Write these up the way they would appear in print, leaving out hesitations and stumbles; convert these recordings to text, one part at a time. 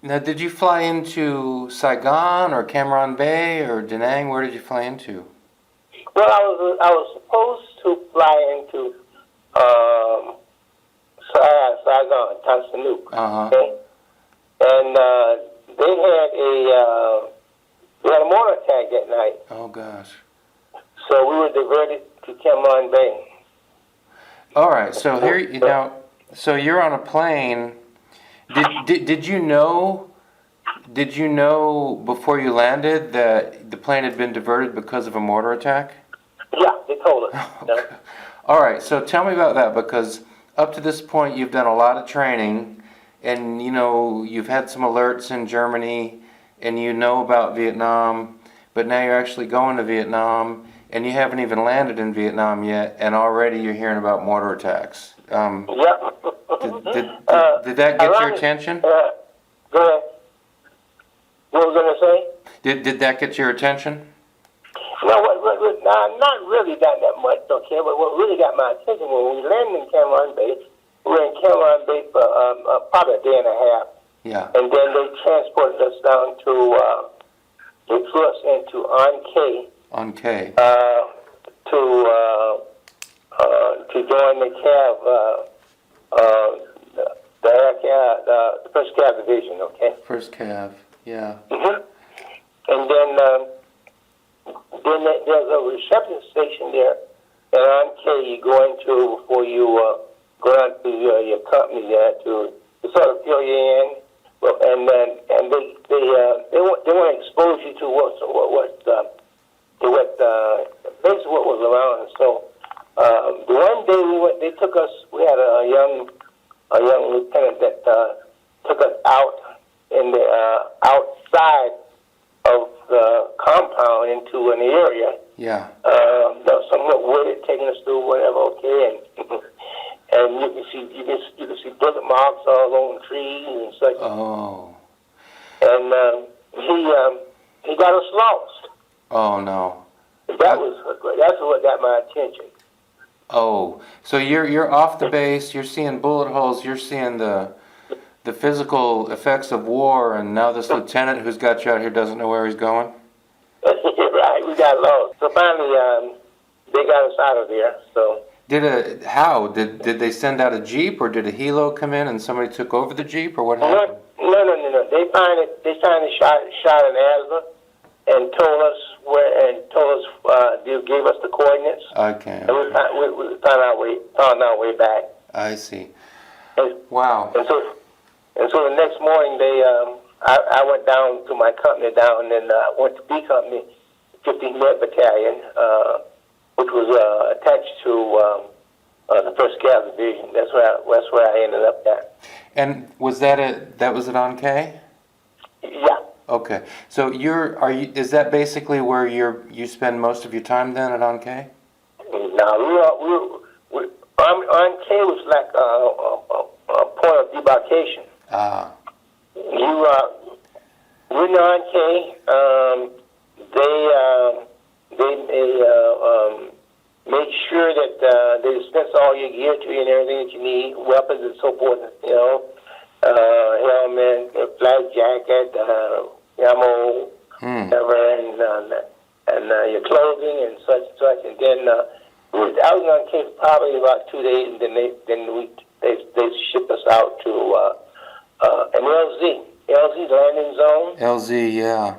Now, did you fly into Saigon or Cam Bay or Da Nang? Where did you fly into? Well, I was supposed to fly into Saigon, Tansanuk, Uh-huh. okay? And they had a mortar attack that night, Oh, gosh. so we were diverted to Cam Bay. All right, so here you now, so you're on a plane. Did you know? Did you know before you landed that the plane had been diverted because of a mortar attack? Yeah, they told us. You know? All right, so tell me about that because up to this point you've done a lot of training, and you've had some alerts in Germany, and you know about Vietnam, but now you're actually going to Vietnam, and you haven't even landed in Vietnam yet, and already you're hearing about mortar attacks. Yeah. Did that get your attention? Go ahead. What was I going to say? Did that get your attention? No, not really that much, okay, but what really got my attention when we landed in Cameron Bay, we were in Cameron Bay for probably a day and a half. Yeah. And then they transported us down they flew us into On K. To join the the first Cav division, okay? First Cav, yeah. Mm-hmm. And then there's a reception station there, and on K you go into before you go down to your company there to sort of fill you in. Well, and they want to expose you to basically what was around. So the one day we went, they took us. We had a young lieutenant that took us out in the outside of the compound into an area. Yeah. That was somewhat wooded, taking us through whatever. Okay, and you can see bullet marks all on trees and such. Oh. And he got us lost. Oh no. That's what got my attention. Oh, so you're off the base. You're seeing bullet holes. You're seeing the physical effects of war, and now this lieutenant who's got you out here doesn't know where he's going. Right, we got lost. So finally, they got us out of there. So How did they send out a jeep, or did a helo come in and somebody took over the jeep, or what happened? No. They finally shot an asthma and told us they gave us the coordinates. Okay. And we found our way back. I see. And, Wow. And so the next morning I went down to my company down and went to B Company, 15th Med Battalion, which was attached to the First Cav Division. That's where I ended up at. And was that was it on K? Yeah. Okay. So is that basically where you spend most of your time then at on K? No, on K was like a point of debarkation. Ah. When you're on K, they make sure that they dispense all your gear to you and everything that you need, weapons and so forth, helmet, flight jacket, ammo, whatever, and your clothing and such. And then I was on K for probably about 2 days, and then they shipped us out to an LZ landing zone. LZ, yeah.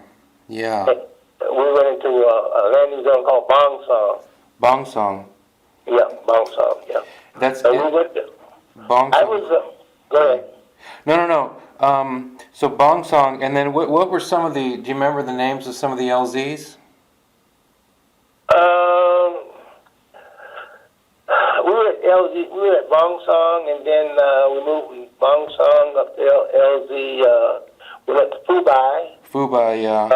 We went into a landing zone called Bong Song. Bong Song. Yeah, Bong Song, yeah. That's we went there. Bong Song. I was, go ahead. No. So Bong Song, and then what were some of the, do you remember the names of some of the LZs? We were at Bong Song, and then we moved from Bong Song up to LZ, we went to Phu Phu, yeah.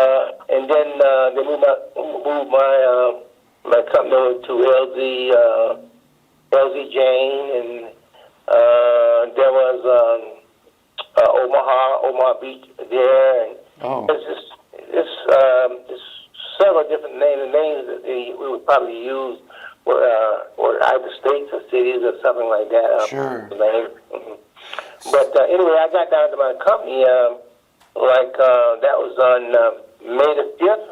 And then they moved my company to LZ Jane, and there was Omaha Beach there, and it's several different names. The names that we would probably use were either states or cities or something like that. Sure. Mm-hmm. But anyway, I got down to my company, that was on May the 5th,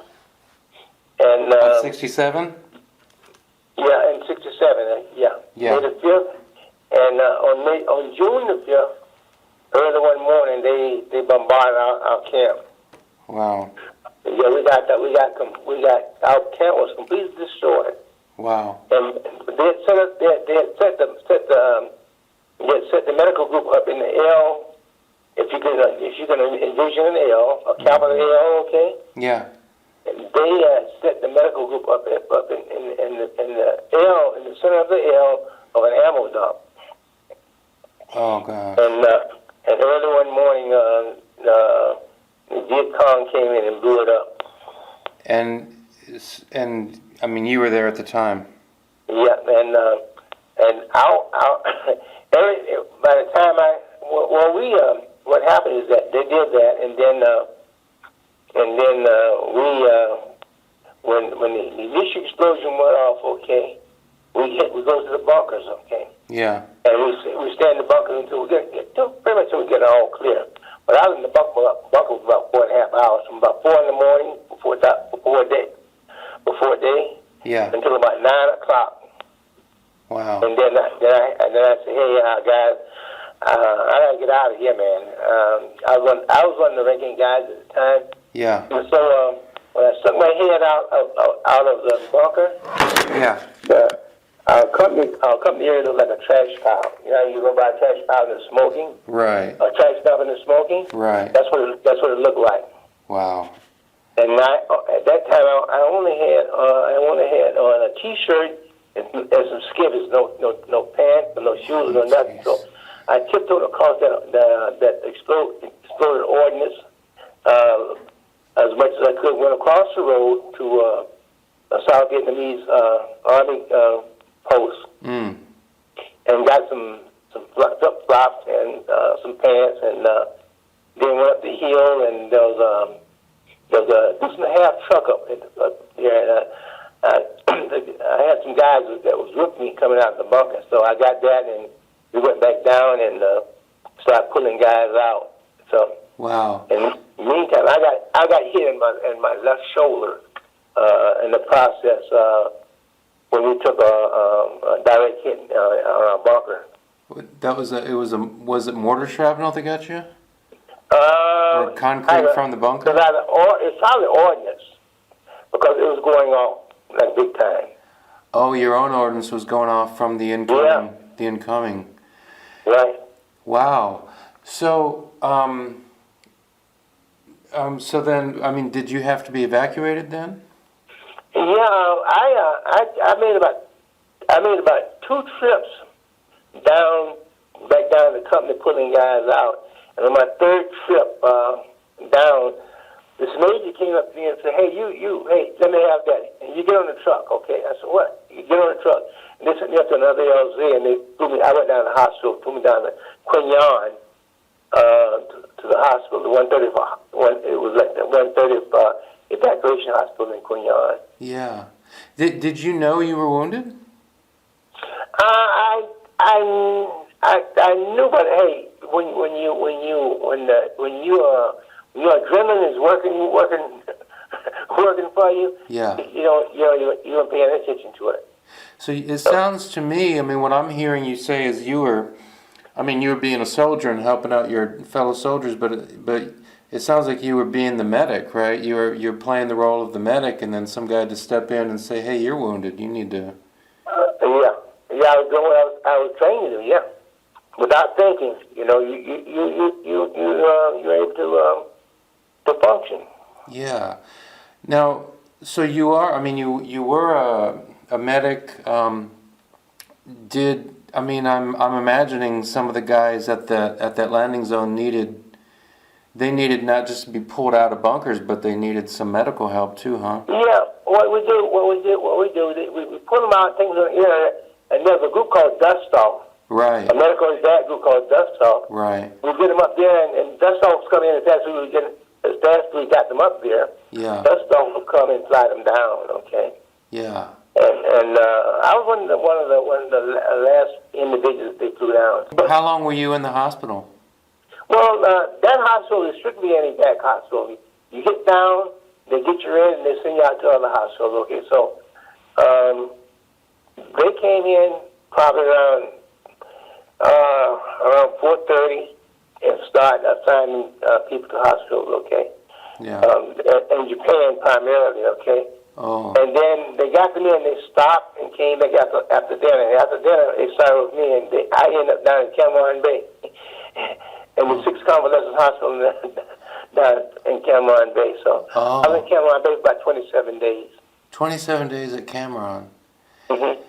and Of 67? yeah, in '67, yeah, Yeah. May the 5th, and on June the 5th, early one morning, they bombarded our camp. Wow. Yeah, our camp was completely destroyed. Wow. And they had set the medical group up in the L. If you can envision an L, a capital L, okay. Yeah. They set the medical group up in the L, in the center of the L of an ammo dump. Oh, God. And early one morning, the Viet Cong came in and blew it up. And I mean, you were there at the time. Yeah, and by the time what happened is that they did that, and then when the initial explosion went off, okay, we go to the bunkers, okay, Yeah. and we stay in the bunkers until we get pretty much until we get all clear. But I was in the bunker for about 4.5 hours, from about 4 in the morning before day, Yeah. until about 9 o'clock. Wow. And then I said, hey, guys, I gotta get out of here, man. I was one of the ranking guys at the time. Yeah. And so when I stuck my head out of the bunker, Yeah. our company area looked like a trash pile. You know, you go by a trash pile and it's smoking. Right. A trash pile and it's smoking. Right. That's what it looked like. Wow. And at that time, I only had on a T-shirt and some skivvies, no pants, no shoes, no nothing. So I tiptoed across that exploded ordnance as much as I could. Went across the road to a South Vietnamese army post, and got some flip-flops and some pants, and then went up the hill, and there was a 2.5 truck up there, and I had some guys that was with me coming out of the bunker, so I got that, and we went back down and started pulling guys out. So, Wow. in the meantime, I got hit in my left shoulder in the process when we took a direct hit on our bunker. Was it mortar shrapnel that got you? Or concrete from the bunker? It's probably ordnance, because it was going off like big time. Oh, your own ordnance was going off from the incoming. Yeah. The incoming. Right. Wow. So, so then, I mean, did you have to be evacuated then? Yeah, I made about 2 trips back down to the company pulling guys out. And on my 3rd trip down, this major came up to me and said, hey, hey, let me have that. And you get on the truck, okay? I said, what? You get on the truck. And they sent me up to another LZ, and they threw me, I went down to the hospital, threw me down to Quin Yon, to the hospital, the 130th, it was like the 130th evacuation hospital in Quin Yon. Yeah. Did you know you were wounded? I knew, but hey, when your adrenaline is working for you, Yeah. you don't pay any attention to it. So it sounds to me, I mean, what I'm hearing you say is you were being a soldier and helping out your fellow soldiers, but it sounds like you were being the medic, right? You're playing the role of the medic, and then some guy had to step in and say, hey, you're wounded, you need to... Yeah, I was doing what I was trained to do, yeah. Without thinking, you're able to function. Yeah. Now, so you are, I mean, you were a medic. I'm imagining some of the guys at that landing zone needed not just to be pulled out of bunkers, but they needed some medical help too, huh? Yeah. What we do, we put them out, things on the internet, and there's a group called Dust Off. Right. A medical exec group called Dust Off. Right. We get them up there, and Dust Off's come in as fast as we got them up there. Yeah. Dust Off will come and fly them down. Okay. Yeah. And I was one of the last individuals they flew down. How long were you in the hospital? Well, that hospital is strictly anti-back hospital. You get down, they get you in, and they send you out to other hospitals. Okay, so they came in probably around 4:30 and started assigning people to hospitals. Okay. Yeah. In Japan primarily. Okay. Oh. And then they got to me and they stopped and came back after dinner. And after dinner, they started with me, and I ended up down in Cameron Bay, in the 6 Convalescent Hospital down in Cameron Bay. So I was in Cameron Bay for about 27 days. 27 days at Cameron. Mm-hmm.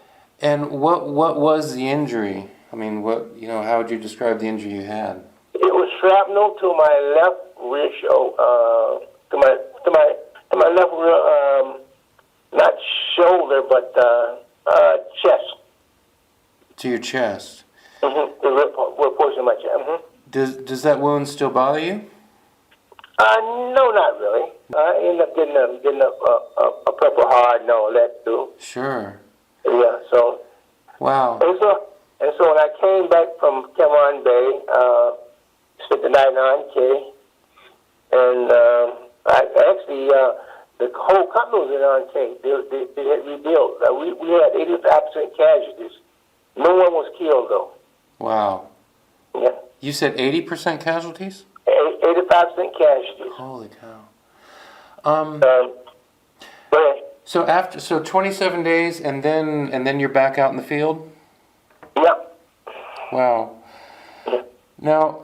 And what was the injury? I mean, how would you describe the injury you had? It was shrapnel to my left rear shoulder, to my left rear, not shoulder, but chest. To your chest. Mm-hmm. The rear portion of my chest. Mm-hmm. Does that wound still bother you? No, not really. I ended up getting a Purple Heart and all that too. Sure. Yeah. So. Wow. And so when I came back from Cameron Bay, spent the night in RNK, and I actually the whole company was in RNK. They had rebuilt. We had 85% casualties. No one was killed though. Wow. Yeah. You said 80% casualties? 85% casualties. Holy cow. So 27 days, and then you're back out in the field? Yeah. Wow. Now,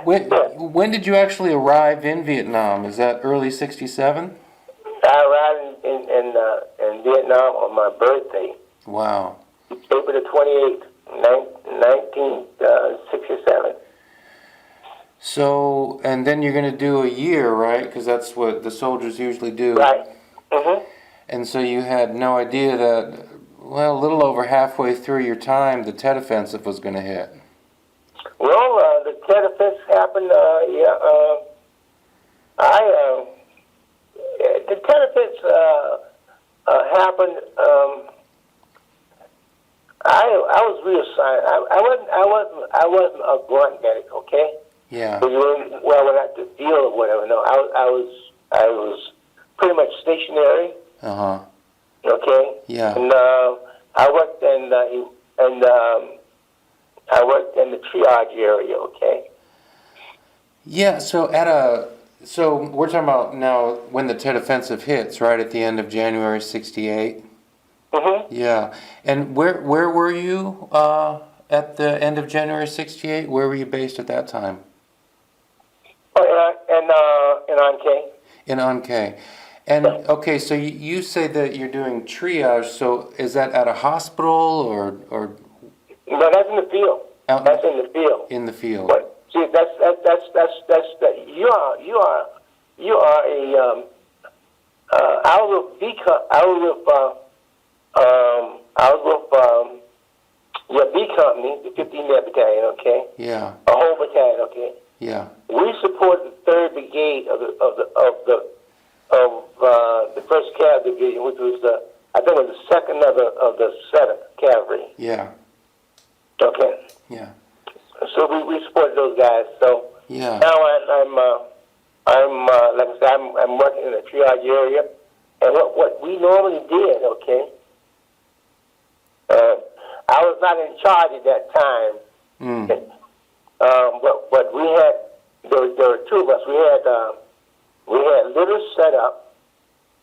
when did you actually arrive in Vietnam? Is that early '67? I arrived in Vietnam on my birthday. Wow. April the 28th, 1967. So, and then you're going to do a year, right? Because that's what the soldiers usually do. Right. Mm-hmm. And so you had no idea that, well, a little over halfway through your time, the Tet Offensive was going to hit. Well, the Tet Offensive happened, the Tet Offensive happened, I was reassigned. I wasn't a grunt medic, okay? Yeah. Well, I would have to deal or whatever. No, I was pretty much stationary. Uh-huh. Okay. Yeah. And I worked in the triage area. Okay. Yeah. So we're talking about now when the Tet Offensive hits, right at the end of January '68. Mm-hmm. Yeah. And where were you at the end of January '68? Where were you based at that time? In Anke. In Anke. And okay, so you say that you're doing triage. So is that at a hospital or? No, that's in the field. That's in the field. In the field. But see, that's you are a I was with B Company, the 15th Battalion. Okay. Yeah. A whole battalion. Okay. Yeah. We support the 3rd Brigade of the 1st Cavalry Division, which was I think it was the 2nd of the 7th Cavalry. Yeah. Okay. Yeah. So we supported those guys. So yeah. Now I'm like I said, I'm working in the triage area, and what we normally did, okay. I was not in charge at that time. Mm. But we had there were two of us. We had litters set up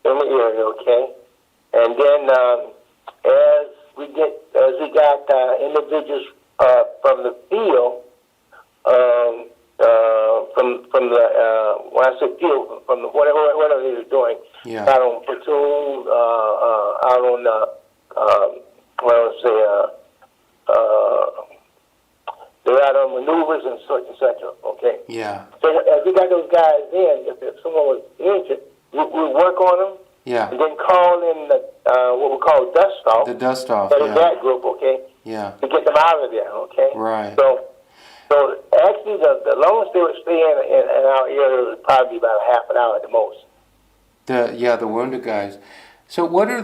in the area, okay, and then as we got individuals from the field, from the when I say field, from the whatever they were doing, yeah. Out on platoon, out on they're out on maneuvers and such, okay? Yeah. So as we got those guys in, if someone was injured, we work on them. Yeah. And then call in what we call dust off. The dust off, yeah. That group, okay? Yeah. To get them out of there, okay? Right. So actually the longest they would stay in our area would probably be about a half an hour at the most. The wounded guys. So what are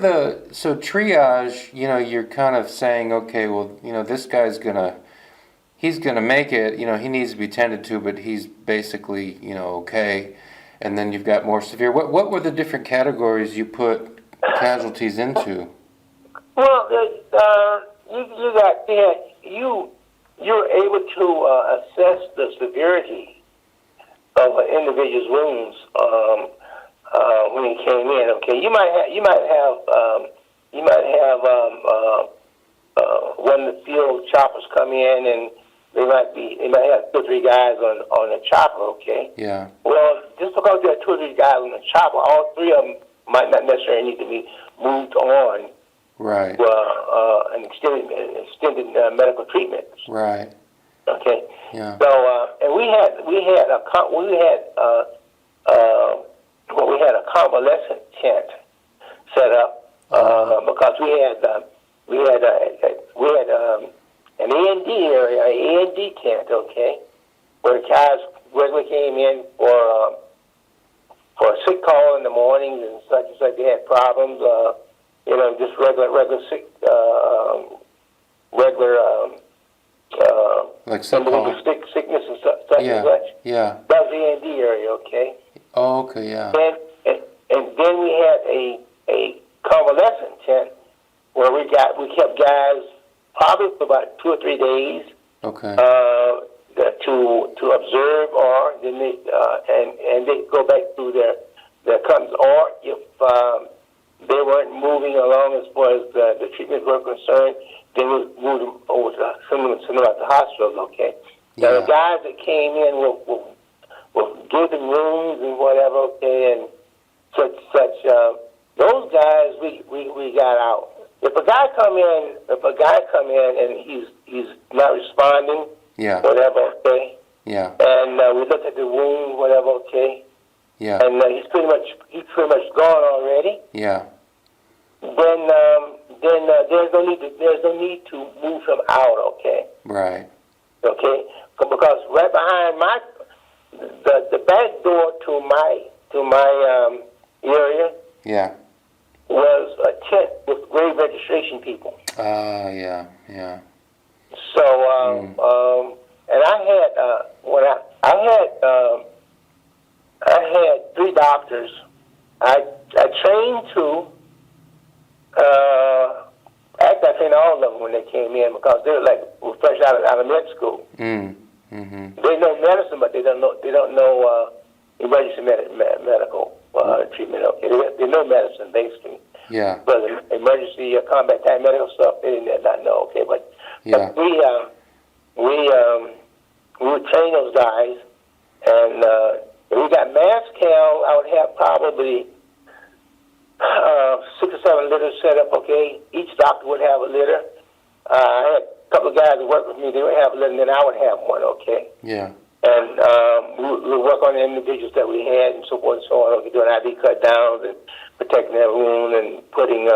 so triage, you're kind of saying, okay, well, this guy's gonna he's going to make it. You know, he needs to be tended to, but he's basically, you know, okay. And then you've got more severe. What were the different categories you put casualties into? Well, you're able to assess the severity of an individual's wounds when he came in. Okay, you might have one of the field choppers come in, and they might have 2 or 3 guys on the chopper. Okay. Yeah. Well, just because there are 2 or 3 guys on the chopper, all 3 of them might not necessarily need to be moved on. Right. An extended medical treatment. Right. Okay. Yeah. So, and we had a convalescent tent set up because we had an A&D area, an A&D tent. Okay, where guys regularly came in for a sick call in the mornings and such and such. They had problems. You know, just regular sick, like sick call. Sickness and such and such. Yeah. That was the A&D area, okay? Oh, okay, yeah. And then we had a convalescent tent where we kept guys probably for about 2 or 3 days. Okay. To observe, or then they go back through their comes, or if they weren't moving along as far as the treatments were concerned, then we moved them over to send them out to hospitals. Okay. Yeah. Now the guys that came in were given rooms and whatever. Okay, and such. Those guys we got out. If a guy come in and he's not responding. Yeah. Whatever. Okay. Yeah. And we look at the wound. Whatever. Okay. Yeah. And he's pretty much gone already. Yeah. Then there's no need to move him out. Okay. Right. Okay. Because right behind the back door to my area. Yeah. Was a tent with grave registration people. Yeah. Yeah. So and I had 3 doctors. I trained 2. Actually, I trained all of them when they came in because they were fresh out of med school. Mm-hmm. They know medicine, but they don't know emergency medical treatment. Okay, they know medicine basically. Yeah. But emergency combat time medical stuff, they did not know. Okay, but we would train those guys, and if we got mass cal, I would have probably 6 or 7 litters set up. Okay, each doctor would have a litter. I had a couple of guys that worked with me. They would have a litter, and then I would have one. Okay. Yeah. And we would work on the individuals that we had, and so forth and so on. Okay, doing IV cut downs and protecting that wound and putting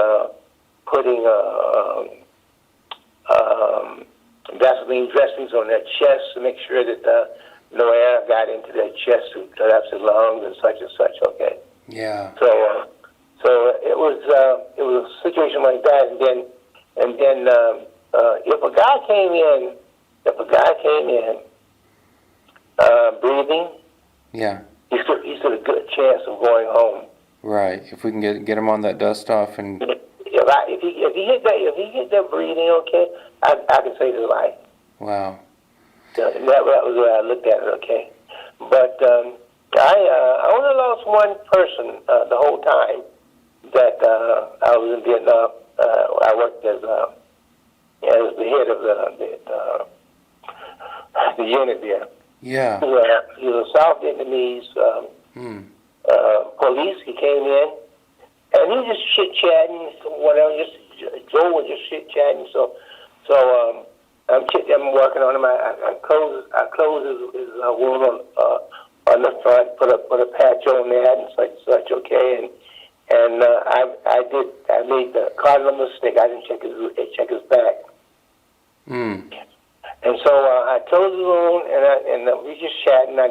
Vaseline dressings on their chest to make sure that no air got into their chest to collapse their lungs and such. Okay. Yeah. So it was a situation like that, and then if a guy came in breathing, yeah, he stood a good chance of going home. Right. If we can get him on that dust off and. If he hit that breathing, okay, I can save his life. Wow. That was the way I looked at it. Okay, but I only lost one person the whole time that I was in Vietnam. I worked as the head of the unit there. Yeah. He was a South Vietnamese police. He came in, and he was just chit-chatting, whatever. Joe was just chit-chatting. So I'm working on him. I close his wound on the front, put a patch on that and such. Okay, and I made the cardinal mistake. I didn't check his back. And so I closed the wound, and we just chatting. I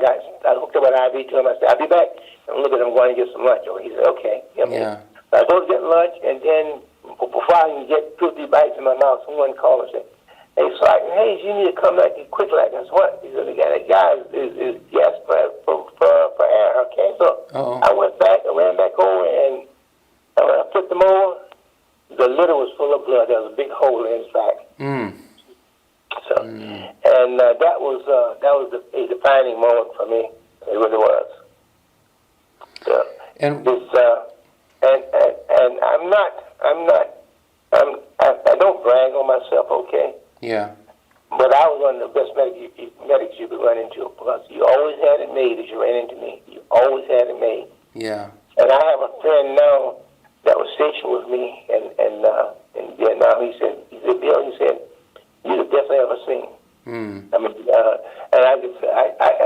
hooked up an IV to him. I said, "I'll be back." And look at him going to get some lunch. He said, "Okay." Yeah. So I go to get lunch, and then before I can get 2 or 3 bites in my mouth, someone called and said, Hey, Sergeant Hayes, you need to come back here quick like this. What? He said, that guy is desperate for air, okay? So Oh. I ran back over, and when I put them over, the litter was full of blood. There was a big hole in his back. So, and that was a defining moment for me. It really was. So, And and I don't brag on myself, okay? yeah. But I was one of the best medics you could run into, because you always had it made as you ran into me. You always had it made. Yeah. And I have a friend now that was stationed with me in Vietnam. He said, Bill, you're the best I ever seen. I mean, and I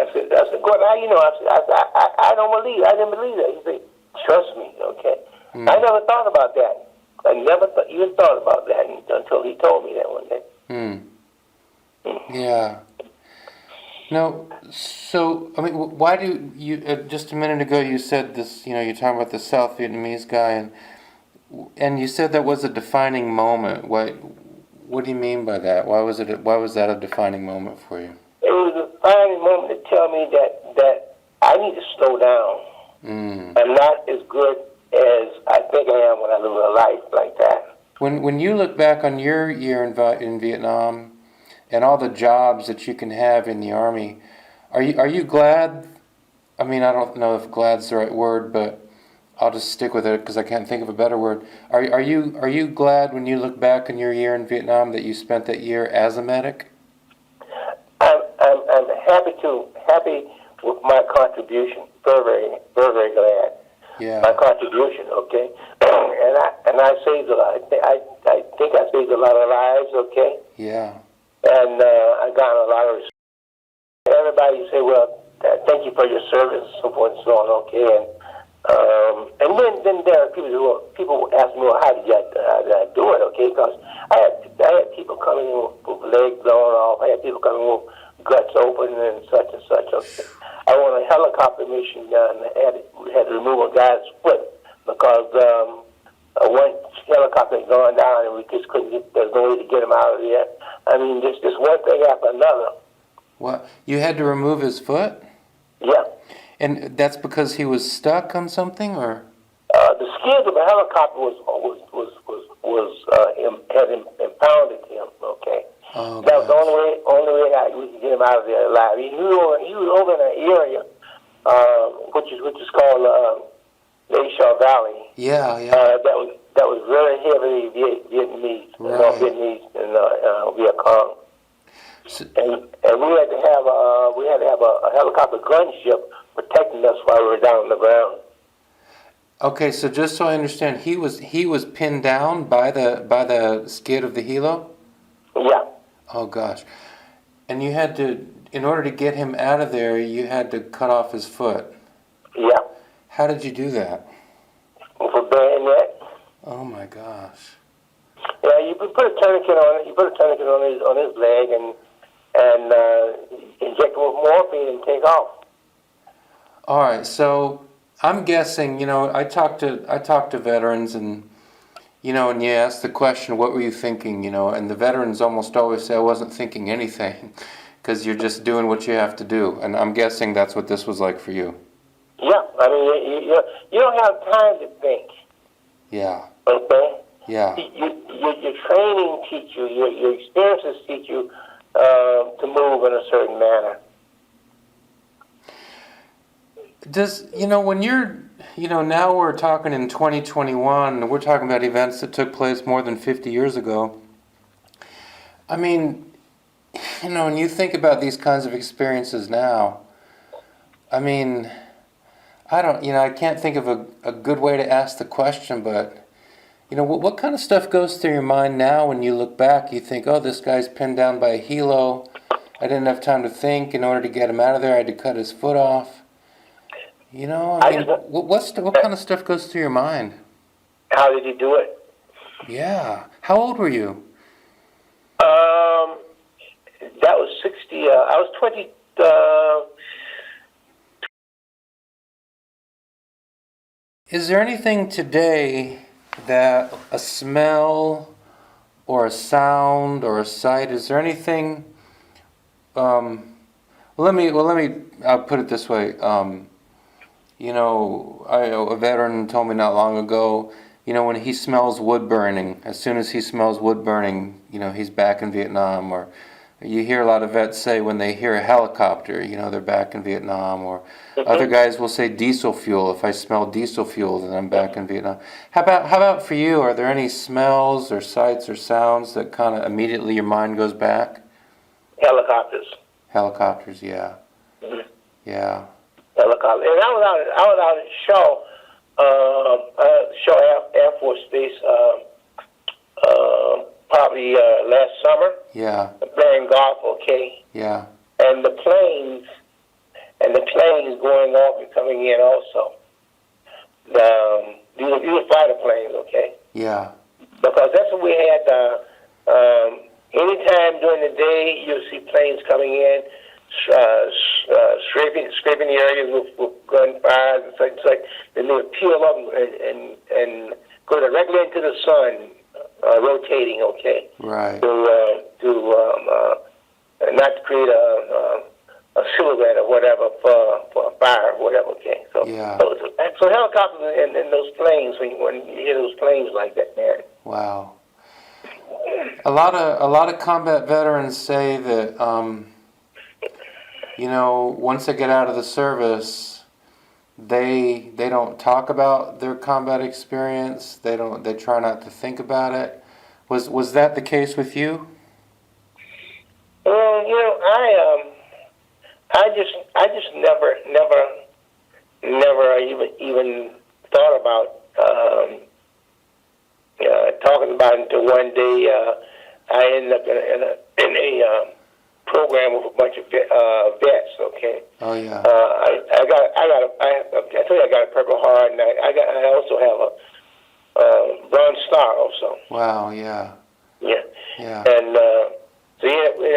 said, God, I don't believe. I didn't believe that. He said, trust me, okay. I never thought about that. I never even thought about that until he told me that one day. Yeah. No, so, I mean, why do you, just a minute ago you said this, you're talking about the South Vietnamese guy, and you said that was a defining moment. What do you mean by that? Why was that a defining moment for you? It was a defining moment to tell me that I need to slow down. I'm not as good as I think I am when I live a life like that. When you look back on your year in Vietnam and all the jobs that you can have in the Army, are you glad? I mean, I don't know if glad's the right word, but I'll just stick with it because I can't think of a better word. Are you glad when you look back on your year in Vietnam that you spent that year as a medic? I'm happy with my contribution. Very, very, very glad. Yeah. My contribution, okay. and I saved a lot. I think I saved a lot of lives, okay. Yeah. And I got a lot of respect. Everybody say, well, thank you for your service, so forth and so on, okay. And then there are people ask me, well, how did I do it, okay? Because I had people coming in with legs blown off. I had people coming with guts open and such, okay. I went on a helicopter mission and had to remove a guy's foot because one helicopter had gone down and we just couldn't there's no way to get him out of there. I mean, just one thing after another. What? You had to remove his foot? Yeah. And that's because he was stuck on something, or? The skids of the helicopter had impounded him. Okay. Oh, that was the only way we could get him out of there alive. He was over in an area which is called Lake Shore Valley. Yeah. That was very heavily Vietnamese, Right. North Vietnamese, and Viet Cong. And we had to have a helicopter gunship protecting us while we were down on the ground. Okay, so just so I understand, he was pinned down by the skid of the helo? Yeah. Oh gosh. And you had to, in order to get him out of there, you had to cut off his foot. Yeah. How did you do that? For bayonet. Oh my gosh. Yeah, you put a tourniquet on it. You put a tourniquet on his leg and inject him with morphine and take off. All right, so I'm guessing, I talked to veterans, and and you ask the question, what were you thinking, and the veterans almost always say, I wasn't thinking anything, because you're just doing what you have to do, and I'm guessing that's what this was like for you. Yeah, I mean, you don't have time to think. Yeah. Okay? Yeah. Your training teach you, your experiences teach you to move in a certain manner. Does, when you're, now we're talking in 2021, we're talking about events that took place more than 50 years ago. I mean, when you think about these kinds of experiences now, I mean, I can't think of a good way to ask the question, but, what kind of stuff goes through your mind now when you look back? You think, oh, this guy's pinned down by a helo. I didn't have time to think. In order to get him out of there, I had to cut his foot off. What kind of stuff goes through your mind? How did you do it? Yeah. How old were you? That was 60. I was 20. Is there anything today that a smell or a sound or a sight? Is there anything? I'll put it this way. A veteran told me not long ago. When he smells wood burning, as soon as he smells wood burning, he's back in Vietnam. Or you hear a lot of vets say when they hear a helicopter, they're back in Vietnam. Or other guys will say diesel fuel. If I smell diesel fuel, then I'm back in Vietnam. How about for you? Are there any smells or sights or sounds that kind of immediately your mind goes back? Helicopters. Helicopters, yeah. Mm-hmm. Yeah. Helicopters. And I was out at Shaw Air Force Base, probably last summer. Yeah. Playing golf, okay. Yeah. And the planes going off and coming in also. These were fighter planes, okay. Yeah. Because that's what we had. Anytime during the day, you'll see planes coming in, scraping the areas with gunfire and such. Then they would peel up and go directly into the sun, rotating. Okay. Right. Not to create a silhouette or whatever for a fire or whatever. Okay. So yeah. So helicopters and those planes, when you hear those planes like that, man. Wow. A lot of combat veterans say that once they get out of the service, they don't talk about their combat experience. They try not to think about it. Was that the case with you? Well, I just never even thought about talking about it until one day I ended up in a program with a bunch of vets. Okay. Oh yeah. I told you I got a Purple Heart, and I also have a Bronze Star also. Wow. Yeah. Yeah. Yeah. And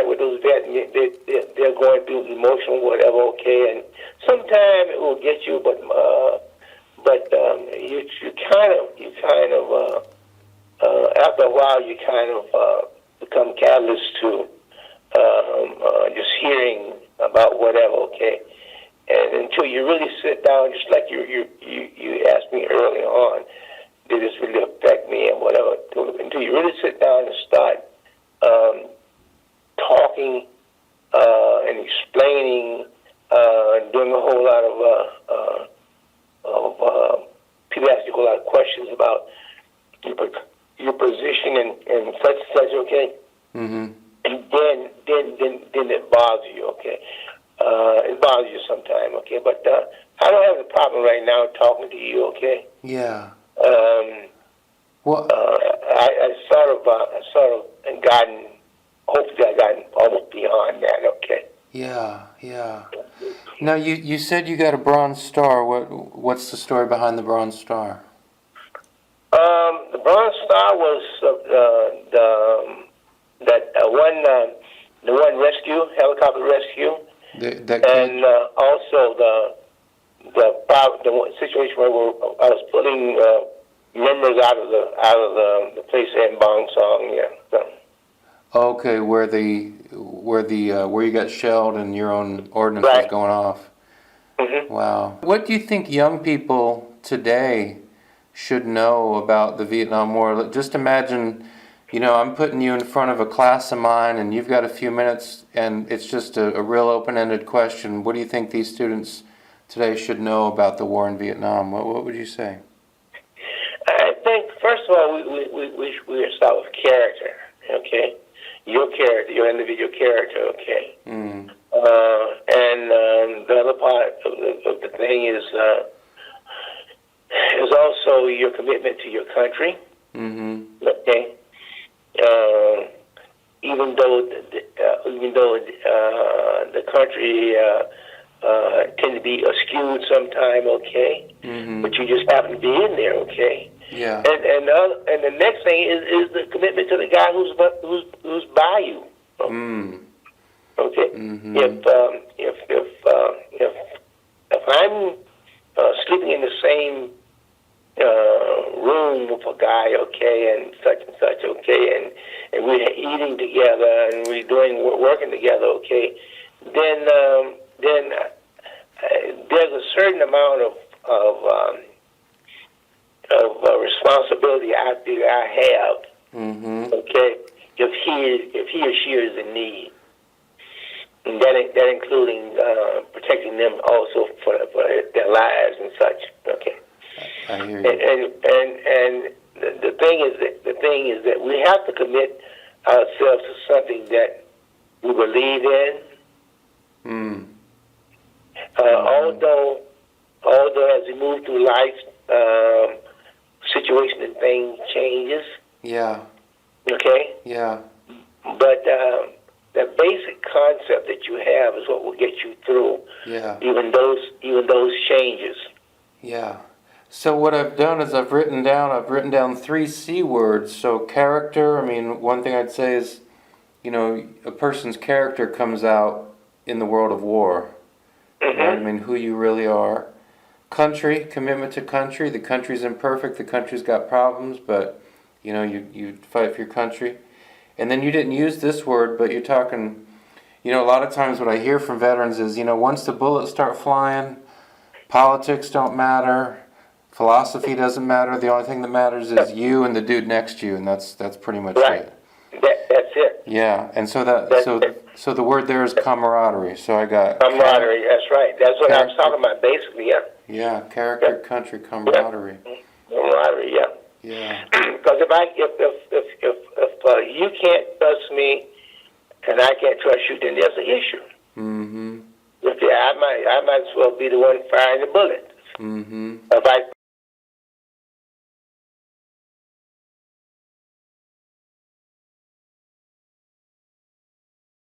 with those vets, they're going through emotional whatever. Okay, and sometimes it will get you, but you kind of after a while you kind of become callous to just hearing about whatever. Okay, and until you really sit down, just like you asked me early on, did this really affect me and whatever? Until you really sit down and start talking and explaining, and doing a whole lot of people ask you a whole lot of questions about your position and such and such. Okay. Mm-hmm. And then it bothers you. Okay. It bothers you sometime. Okay. But I don't have a problem right now talking to you. Okay. Yeah. I sort of gotten. Hopefully, I gotten almost beyond that. Okay. Yeah, yeah. Now you said you got a Bronze Star. What's the story behind the Bronze Star? The Bronze Star was the one rescue, helicopter rescue, and also the situation where I was pulling members out of the place in Bong Song. Yeah. So. Okay, where you got shelled and your own ordnance was going off. Mm-hmm. Wow. What do you think young people today should know about the Vietnam War? Just imagine, I'm putting you in front of a class of mine and you've got a few minutes and it's just a real open-ended question. What do you think these students today should know about the war in Vietnam? What would you say? I think, first of all, we start with character, okay? Your character, your individual character, okay? Mm. And the other part of the thing is also your commitment to your country, mm-hmm. okay? Even though the country tend to be askewed sometime, okay? Mm-hmm. But you just happen to be in there, okay? Yeah. And the next thing is the commitment to the guy who's by you. Mm. Okay. Mm-hmm. If I'm sleeping in the room for guy, okay, and such, okay, and we're eating together and we're working together, okay, then there's a certain amount of responsibility I feel I have, okay, if he or she is in need, and that including protecting them also for their lives and such, okay. I hear you. And the thing is that we have to commit ourselves to something that we believe in. Although as we move through life, situation and things changes. Yeah. Okay. Yeah. But the basic concept that you have is what will get you through. Yeah. Even those changes. Yeah. So what I've done is I've written down 3 C words. So character, I mean, one thing I'd say is, you know, a person's character comes out in the world of war. Right? I mean, who you really are. Country, commitment to country. The country's imperfect. The country's got problems, but, you know, you fight for your country. And then you didn't use this word, but you're talking, you know, a lot of times what I hear from veterans is, you know, once the bullets start flying, politics don't matter, philosophy doesn't matter. The only thing that matters is you and the dude next to you, and that's pretty much it. That's it. Yeah, and so so the word there is camaraderie. So I got camaraderie. That's right. That's what I was talking about, basically. Yeah. Yeah, character, country, camaraderie. Camaraderie. Yeah. Yeah. Because if you can't trust me and I can't trust you, then there's an issue. I might as well be the one firing the bullet. If I